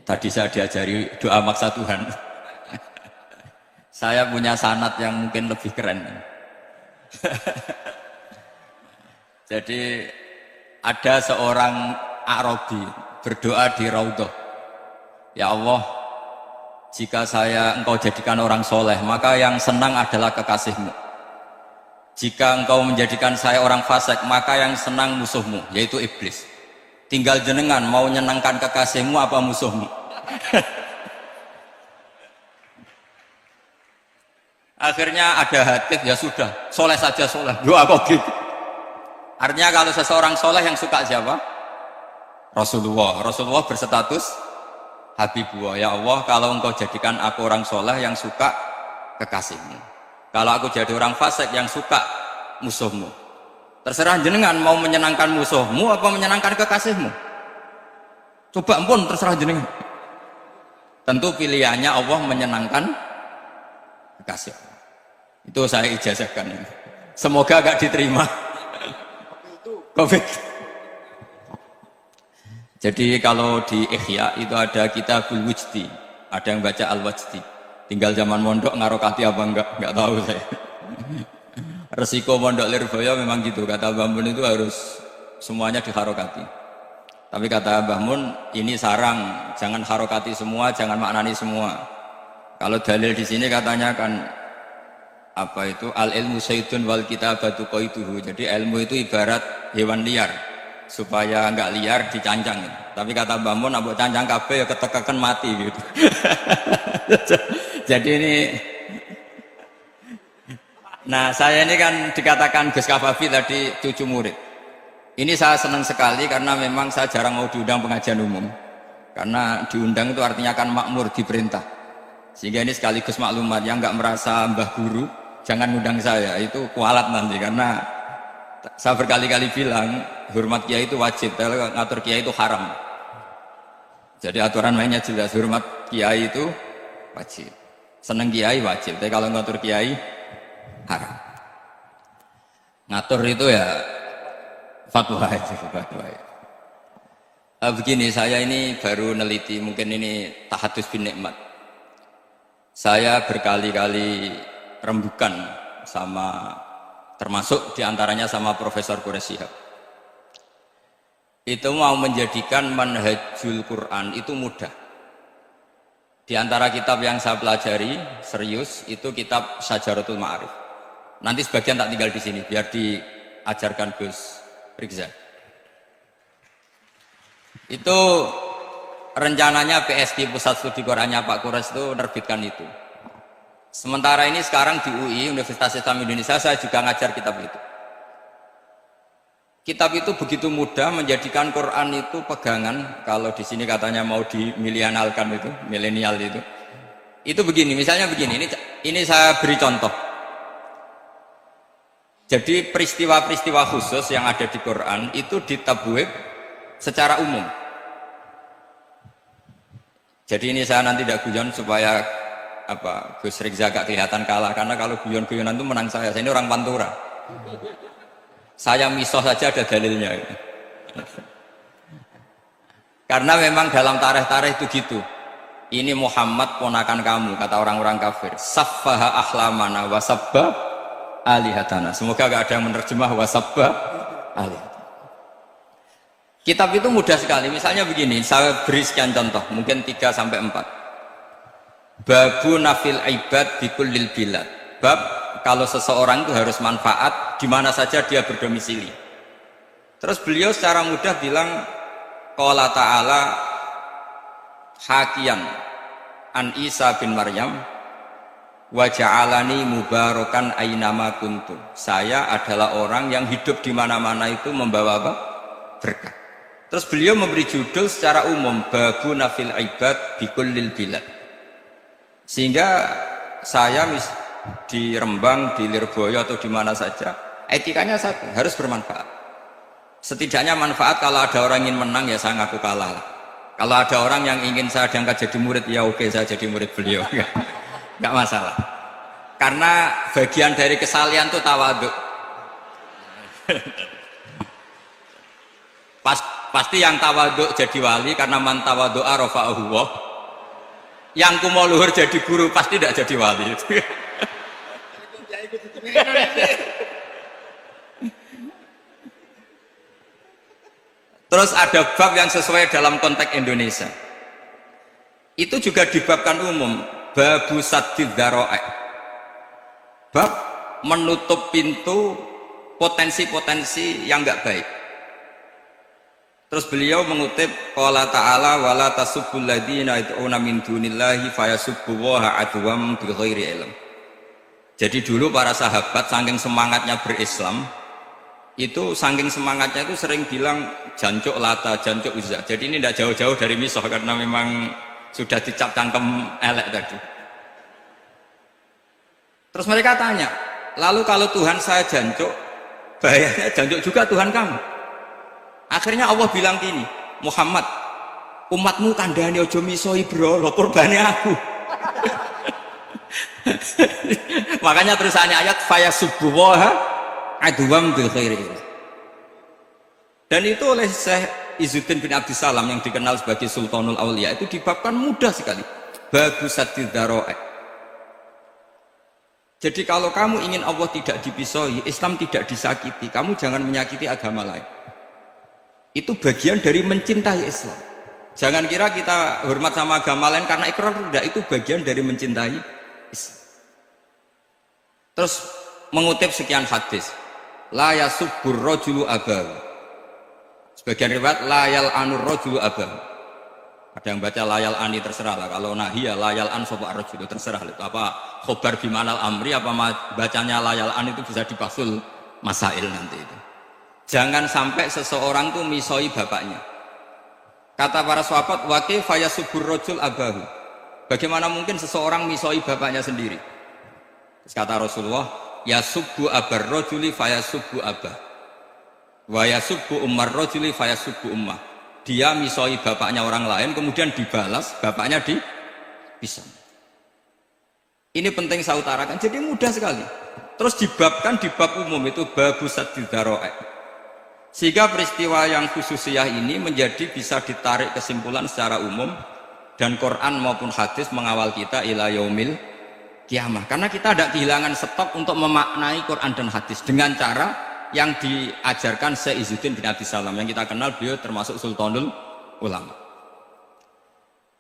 tadi saya diajari doa maksa Tuhan. Saya punya sanad yang mungkin lebih keren. Jadi ada seorang Arabi berdoa di Raudhah, ya Allah, jika engkau jadikan orang soleh, maka yang senang adalah kekasihmu. Jika engkau menjadikan saya orang fasik, maka yang senang musuhmu, yaitu iblis. Tinggal jenengan mau menyenangkan kekasihmu apa musuhmu. Akhirnya ada hadis, ya sudah, soleh saja soleh, doa kok gitu. Artinya kalau seseorang soleh yang suka siapa? Rasulullah. Rasulullah berstatus Habibullah. Ya Allah, kalau engkau jadikan aku orang soleh yang suka kekasihmu, kalau aku jadi orang fasik yang suka musuhmu, terserah jenengan mau menyenangkan musuhmu apa menyenangkan kekasihmu. Coba pun terserah jenengan. Tentu pilihannya Allah menyenangkan kekasih. Itu saya ijazahkan ini. Semoga gak diterima. Covid. Jadi kalau di Ihya itu ada Kitabul Wujdi, ada yang baca Al-Wajdi. Tinggal zaman mondok ngarokati apa enggak tahu saya. Resiko mondok Lirboyo memang gitu, kata Mbah Mun itu harus semuanya diharokati. Tapi kata Mbah Mun ini sarang, jangan harokati semua, jangan maknani semua. Kalau dalil di sini katanya kan apa itu al ilmu sayyidun wal kitabatu qaiduhu. Jadi ilmu itu ibarat hewan liar, supaya enggak liar dicancang. Tapi kata Mbah Mun ambek cancang kabeh ya ketekeken mati gitu. Jadi ini, nah saya ini kan dikatakan Gus Kafafi tadi cucu murid. Ini saya senang sekali karena memang saya jarang mau diundang pengajian umum. Karena diundang itu artinya kan makmur, diperintah. Sehingga ini sekaligus maklumat, yang nggak merasa mbah guru jangan undang saya, itu kualat nanti. Karena saya berkali-kali bilang hormat kiai itu wajib, kalau ngatur kiai itu haram. Jadi aturan mainnya jelas, hormat kiai itu wajib, seneng kiai wajib, tapi kalau ngatur kiai haram. Ngatur itu ya fatwa aja, fatwa. Begini, saya ini baru neliti, mungkin ini tahadus bin nikmat. Saya berkali-kali rembukan sama, termasuk diantaranya sama Profesor Quraish Shihab. Itu mau menjadikan manhajul Quran itu mudah. Di antara kitab yang saya pelajari serius itu kitab Syajaratul Ma'arif. Nanti sebagian tak tinggal di sini biar diajarkan Gus Rizal. Itu rencananya PSD Pusat Studi Qurannya Pak Quraish itu menerbitkan itu. Sementara ini sekarang di UI Universitas Islam Indonesia saya juga ngajar kitab itu. Kitab itu begitu mudah menjadikan Quran itu pegangan. Kalau di sini katanya mau dimilenialkan itu, milenial itu. Itu begini, misalnya begini. Ini saya beri contoh. Jadi peristiwa-peristiwa khusus yang ada di Quran itu ditabwib secara umum. Jadi ini saya nanti tidak guyon supaya Gus Rizal gak kelihatan kalah, karena kalau guyon-guyonan itu menang saya. Saya ini orang Pantura. Saya misoh saja ada dalilnya. Karena memang dalam tarikh-tarikh itu gitu. Ini Muhammad ponakan kamu, kata orang-orang kafir. Saffaha ahlamana wasabba alihatana. Semoga gak ada yang menerjemah wasabba alihatana. Kitab itu mudah sekali. Misalnya begini, saya beri sekian contoh, mungkin 3-4. Babu nafil ibad bikullil bilad. Bab kalau seseorang itu harus manfaat di mana saja dia berdomisili. Terus beliau secara mudah bilang qala ta'ala hakian an Isa bin Maryam wa ja'alani mubarakan ainama kuntu. Saya adalah orang yang hidup di mana-mana itu membawa apa? Berkah. Terus beliau memberi judul secara umum babu nafil ibad bikullil bilad. Sehingga saya di Rembang, di Lirboyo atau di mana saja, etikanya satu, harus bermanfaat. Setidaknya manfaat kalau ada orang ingin menang ya saya ngaku kalah lah. Kalau ada orang yang ingin saya diangkat jadi murid ya oke, saya jadi murid beliau, nggak masalah. Karena bagian dari kesalian itu tawaduk. Pas Pasti yang tawaduk jadi wali karena man tawadu'a rafa'ahu Allah. Yang kumo luhur jadi guru pasti tidak jadi wali. Terus ada bab yang sesuai dalam konteks Indonesia. Itu juga dibabkan umum, babu saddid dzara'i. Bab menutup pintu potensi-potensi yang enggak baik. Terus beliau mengutip qala ta'ala wala tasubbul ladzina yad'una min dunillahi fayasubbullaha adwam bighairi ilm. Jadi dulu para sahabat saking semangatnya berislam, itu saking semangatnya itu sering bilang jancuk lata, jancuk uzza. Jadi ini tidak jauh-jauh dari misoh karena memang sudah dicap cangkem elek tadi. Terus mereka tanya, lalu kalau Tuhan saya jancuk, bahayanya jancuk juga Tuhan kamu. Akhirnya Allah bilang gini, Muhammad, umatmu kandhane aja misoi bro, lho kurbane aku. Makanya terusannya ayat fayasubbuha adwam bil khairi. Dan itu oleh Syekh Izzuddin bin Abdissalam yang dikenal sebagai Sultanul Aulia itu dibabkan mudah sekali. Babu saddid dzara'i. Jadi kalau kamu ingin Allah tidak dipisoi, Islam tidak disakiti, kamu jangan menyakiti agama lain. Itu bagian dari mencintai Islam. Jangan kira kita hormat sama agama lain karena ikrar, tidak, itu bagian dari mencintai Islam. Terus mengutip sekian hadis, la yasubbur rajulu abahu. Sebagian riwayat la yal'anur rajulu abahu. Ada yang baca layal ani, terserah lah. Kalau nahiya layal an sopa rajulu, terserah lah. Apa khobar bimanal amri, apa bacanya layal an itu bisa dipasul masail nanti itu. Jangan sampai seseorang tuh misoi bapaknya. Kata para sahabat, wa kaifa yasubbur rajul abahu. Bagaimana mungkin seseorang misoi bapaknya sendiri? Terus kata Rasulullah, yasubbu abar rajuli fayasubbu abah. Wa yasubbu ummar rajuli fayasubbu ummah. Dia misoi bapaknya orang lain, kemudian dibalas bapaknya dipisah. Ini penting saya utarakan. Jadi mudah sekali. Terus dibabkan di bab umum itu babu saddid dzara'i. Sehingga peristiwa yang khususiyah ini menjadi bisa ditarik kesimpulan secara umum dan Quran maupun hadis mengawal kita ila yaumil kiamah. Karena kita tidak kehilangan stok untuk memaknai Quran dan hadis dengan cara yang diajarkan Syekh Izzuddin bin Abdissalam yang kita kenal, beliau termasuk Sultanul Ulama.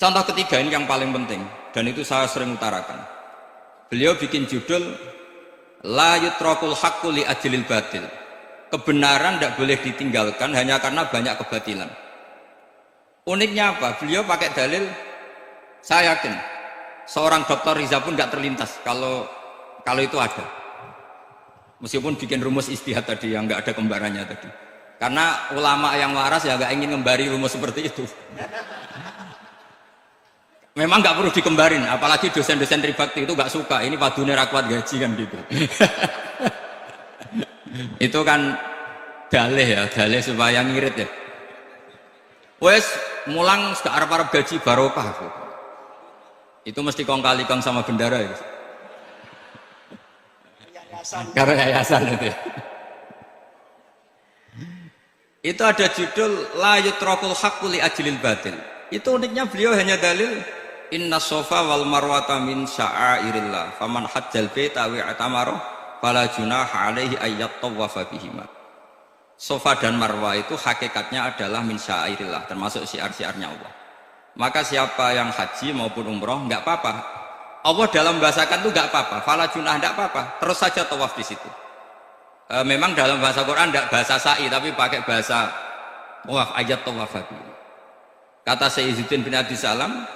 Contoh ketiga ini yang paling penting dan itu saya sering utarakan. Beliau bikin judul la yutrakul haqqu li ajlil batil. Kebenaran tidak boleh ditinggalkan hanya karena banyak kebatilan. Uniknya apa? Beliau pakai dalil, saya yakin seorang Dr. Riza pun nggak terlintas kalau itu ada. Meskipun bikin rumus istihad tadi yang nggak ada kembarannya tadi. Karena ulama yang waras ya nggak ingin ngembari rumus seperti itu. Memang nggak perlu dikembarin, apalagi dosen-dosen tribakti itu nggak suka. Ini padune ra kuat gaji kan gitu. Itu kan dalih ya, dalih supaya ngirit ya. Wes mulang gak arep-arep gaji barokah. Itu mesti kong kali kong sama bendara ya. Karena yayasan itu. Itu ada judul la yutrakul haqqu li ajlil batil. Itu uniknya beliau hanya dalil inna sofa wal marwata min sya'airillah faman hajjal baita wa atamara fala junaha alaihi ayyat tawafa bihima. Sofa dan Marwah itu hakikatnya adalah min sya'airillah, termasuk syiar-syiarnya Allah. Maka siapa yang haji maupun umroh enggak apa-apa. Allah dalam bahasakan itu enggak apa-apa, fala junah enggak apa-apa, terus saja tawaf di situ. Memang dalam bahasa Quran enggak bahasa sa'i tapi pakai bahasa tawaf, ayat tawafa bihima. Kata Syekh Izzuddin bin Abdissalam,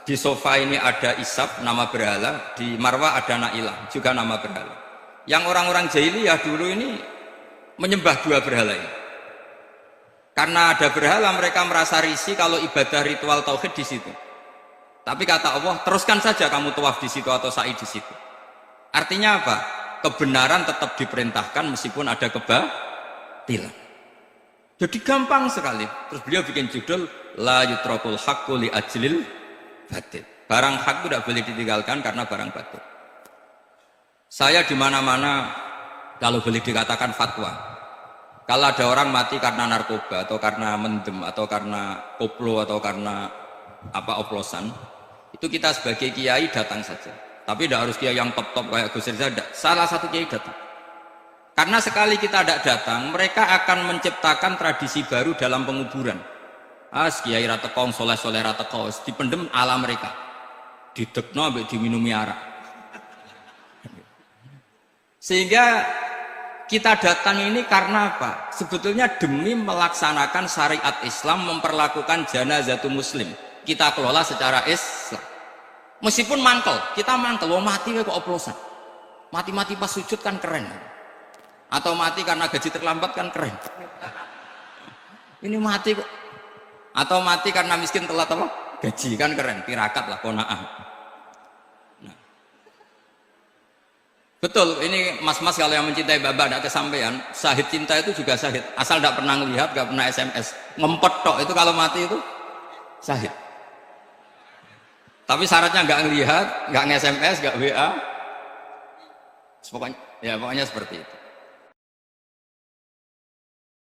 di sofa ini ada Isab nama berhala, di Marwah ada Na'ilah juga nama berhala. Yang orang-orang jahiliyah dulu ini menyembah dua berhala ini. Karena ada berhala mereka merasa risih kalau ibadah ritual tauhid di situ. Tapi kata Allah, teruskan saja kamu tawaf di situ atau sa'i di situ. Artinya apa? Kebenaran tetap diperintahkan meskipun ada kebatilan. Jadi gampang sekali. Terus beliau bikin judul la yutrakul haqqu li ajlil batil. Barang hak itu tidak boleh ditinggalkan karena barang batil. Saya di mana-mana kalau boleh dikatakan fatwa. Kalau ada orang mati karena narkoba atau karena mendem atau karena koplo atau karena apa oplosan, itu kita sebagai kiai datang saja. Tapi tidak harus kiai yang top-top kayak Gus Rizal. Salah satu kiai datang. Karena sekali kita tidak datang, mereka akan menciptakan tradisi baru dalam penguburan. Kiai ratekong, soleh-soleh ratekong, dipendem ala mereka. Didekno ambek diminumi arak. Sehingga kita datang ini karena apa? Sebetulnya demi melaksanakan syariat Islam, memperlakukan janazatul muslim. Kita kelola secara Islam. Meskipun mangkel, kita mangkel, wong mati kok oplosan. Mati-mati pas sujud kan keren. Atau mati karena gaji terlambat kan keren. Ini mati kok. Atau mati karena miskin telat apa? Gaji kan keren, tirakat lah kona'ah. Nah. Betul, ini mas-mas kalau yang mencintai Bapak tidak kesampaian, syahid cinta itu juga syahid. Asal tidak pernah melihat, tidak pernah SMS. Ngempet tok itu kalau mati itu syahid. Tapi syaratnya nggak ngelihat, nggak nge-SMS, nggak WA. Pokoknya seperti itu.